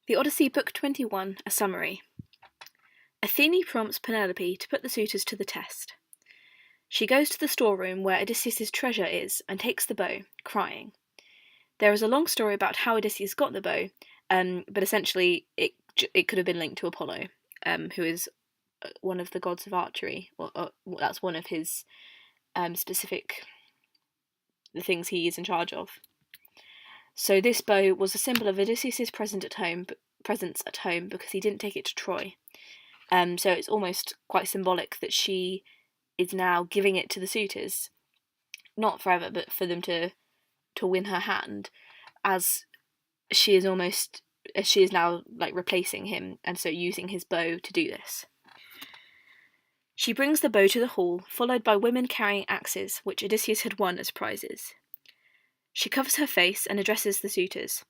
The Odyssey, Book 21, a summary. Athene prompts Penelope to put the suitors to the test. She goes to the storeroom where Odysseus' treasure is and takes the bow, crying. There is a long story about how Odysseus got the bow, but essentially it could have been linked to Apollo, who is one of the gods of archery. That's one of his specific the things he is in charge of. So this bow was a symbol of Odysseus' presence at home because he didn't take it to Troy. So it's almost quite symbolic that she is now giving it to the suitors, not forever, but for them to win her hand, as she is now like replacing him, and so using his bow to do this. She brings the bow to the hall, followed by women carrying axes, which Odysseus had won as prizes. She covers her face and addresses the suitors.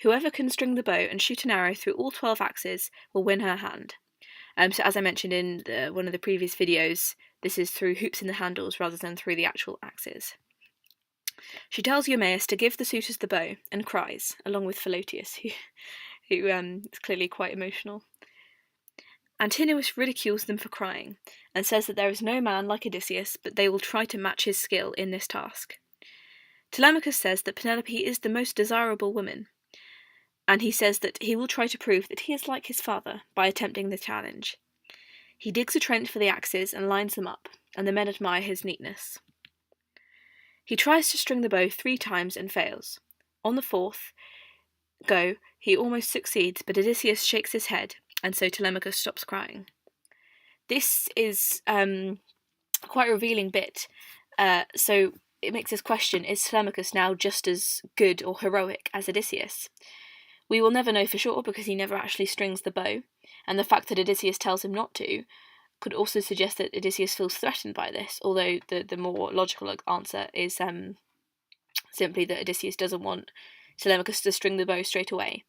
Whoever can string the bow and shoot an arrow through all 12 axes will win her hand. So as I mentioned in one of the previous videos, this is through hoops in the handles rather than through the actual axes. She tells Eumaeus to give the suitors the bow and cries, along with Philoetius, who is clearly quite emotional. Antinous ridicules them for crying and says that there is no man like Odysseus, but they will try to match his skill in this task. Telemachus says that Penelope is the most desirable woman, and he says that he will try to prove that he is like his father by attempting the challenge. He digs a trench for the axes and lines them up, and the men admire his neatness. He tries to string the bow 3 times and fails. On the 4th go, he almost succeeds, but Odysseus shakes his head, and so Telemachus stops crying. This is quite a revealing bit, so it makes us question, is Telemachus now just as good or heroic as Odysseus? We will never know for sure because he never actually strings the bow, and the fact that Odysseus tells him not to could also suggest that Odysseus feels threatened by this, although the more logical answer is simply that Odysseus doesn't want Telemachus to string the bow straight away.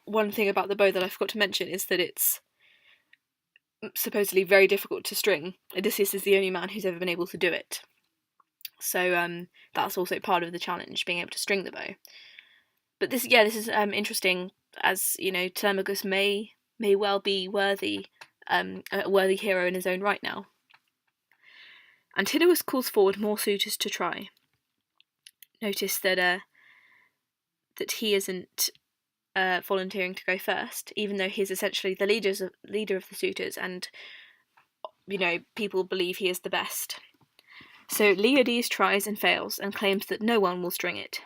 One thing about the bow that I forgot to mention is that it's supposedly very difficult to string. Odysseus is the only man who's ever been able to do it. So that's also part of the challenge, being able to string the bow. But this is interesting, as you know, Telemachus may well be a worthy hero in his own right now. Antinous calls forward more suitors to try. Notice that he isn't volunteering to go first, even though he's essentially the leader of the suitors, and people believe he is the best. So Leodes tries and fails, and claims that no one will string it.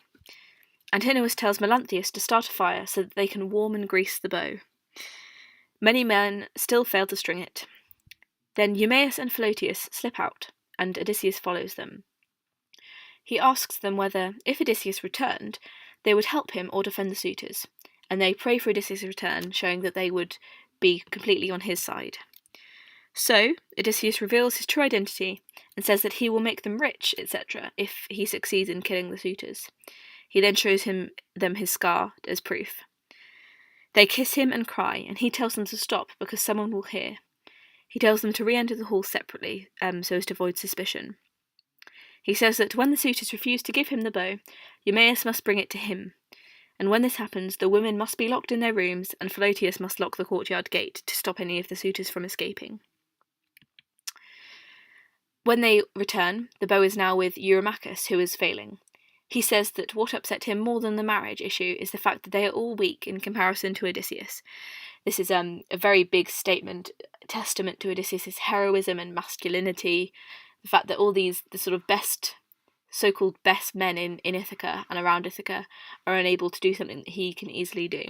Antinous tells Melanthius to start a fire so that they can warm and grease the bow. Many men still fail to string it. Then Eumaeus and Philoetius slip out, and Odysseus follows them. He asks them whether, if Odysseus returned, they would help him or defend the suitors, and they pray for Odysseus' return, showing that they would be completely on his side. So, Odysseus reveals his true identity and says that he will make them rich, etc., if he succeeds in killing the suitors. He then shows them his scar as proof. They kiss him and cry, and he tells them to stop because someone will hear. He tells them to re-enter the hall separately, so as to avoid suspicion. He says that when the suitors refuse to give him the bow, Eumaeus must bring it to him, and when this happens, the women must be locked in their rooms, and Philoetius must lock the courtyard gate to stop any of the suitors from escaping. When they return, the bow is now with Eurymachus, who is failing. He says that what upset him more than the marriage issue is the fact that they are all weak in comparison to Odysseus. This is a very big testament to Odysseus' heroism and masculinity, the fact that all the sort of so-called best men in Ithaca and around Ithaca are unable to do something that he can easily do.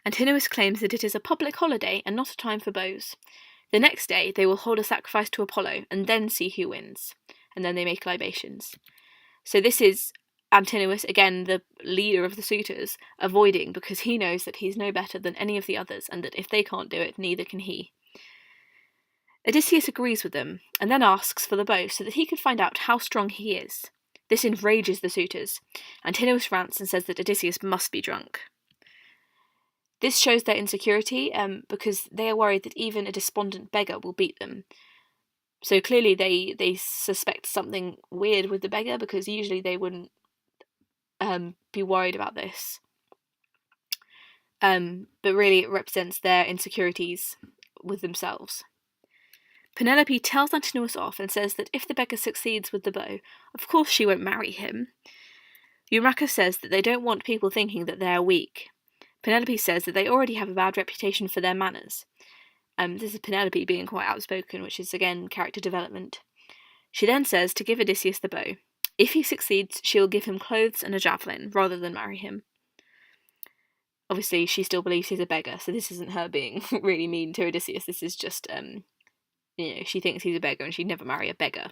Antinous claims that it is a public holiday and not a time for bows. The next day they will hold a sacrifice to Apollo and then see who wins, and then they make libations. So this is Antinous, again the leader of the suitors, avoiding because he knows that he's no better than any of the others, and that if they can't do it, neither can he. Odysseus agrees with them, and then asks for the bow so that he can find out how strong he is. This enrages the suitors. Antinous rants and says that Odysseus must be drunk. This shows their insecurity, because they are worried that even a despondent beggar will beat them. So clearly they suspect something weird with the beggar, because usually they wouldn't be worried about this. but really it represents their insecurities with themselves. Penelope tells Antinous off and says that if the beggar succeeds with the bow, of course she won't marry him. Eurymachus says that they don't want people thinking that they are weak. Penelope says that they already have a bad reputation for their manners. This is Penelope being quite outspoken, which is again character development. She then says to give Odysseus the bow. If he succeeds, she will give him clothes and a javelin, rather than marry him. Obviously, she still believes he's a beggar, so this isn't her being really mean to Odysseus. This is just, she thinks he's a beggar and she'd never marry a beggar.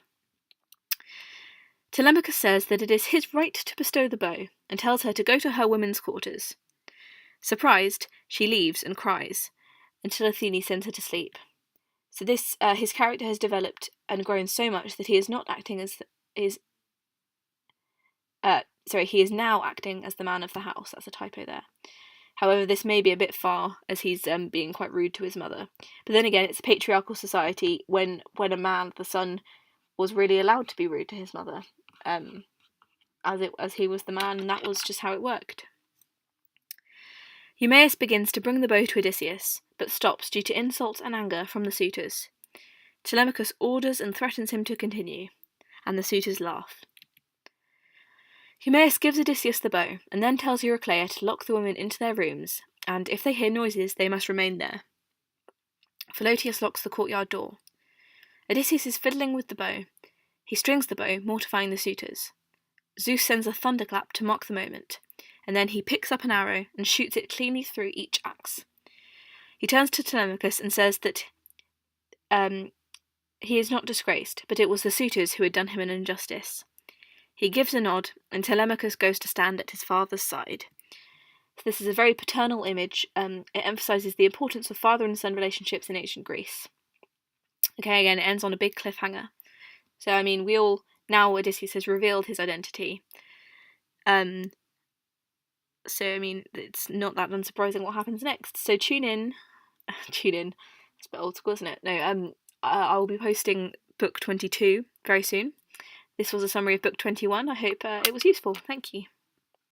Telemachus says that it is his right to bestow the bow, and tells her to go to her women's quarters. Surprised, she leaves and cries, until Athene sends her to sleep. So this, his character has developed and grown so much that he is not acting as he is now acting as the man of the house. That's a typo there. However, this may be a bit far, as he's being quite rude to his mother. But then again, it's a patriarchal society when a man, the son, was really allowed to be rude to his mother, as he was the man, and that was just how it worked. Eumaeus begins to bring the bow to Odysseus, but stops due to insults and anger from the suitors. Telemachus orders and threatens him to continue, and the suitors laugh. Eumaeus gives Odysseus the bow, and then tells Eurycleia to lock the women into their rooms, and if they hear noises, they must remain there. Philotius locks the courtyard door. Odysseus is fiddling with the bow. He strings the bow, mortifying the suitors. Zeus sends a thunderclap to mock the moment, and then he picks up an arrow and shoots it cleanly through each axe. He turns to Telemachus and says that he is not disgraced, but it was the suitors who had done him an injustice. He gives a nod, and Telemachus goes to stand at his father's side. So this is a very paternal image. It emphasises the importance of father and son relationships in ancient Greece. Okay, again, it ends on a big cliffhanger. So, now Odysseus has revealed his identity. So, it's not that unsurprising what happens next. So tune in. It's a bit old school, isn't it? No, I will be posting book 22 very soon. This was a summary of book 21. I hope it was useful. Thank you.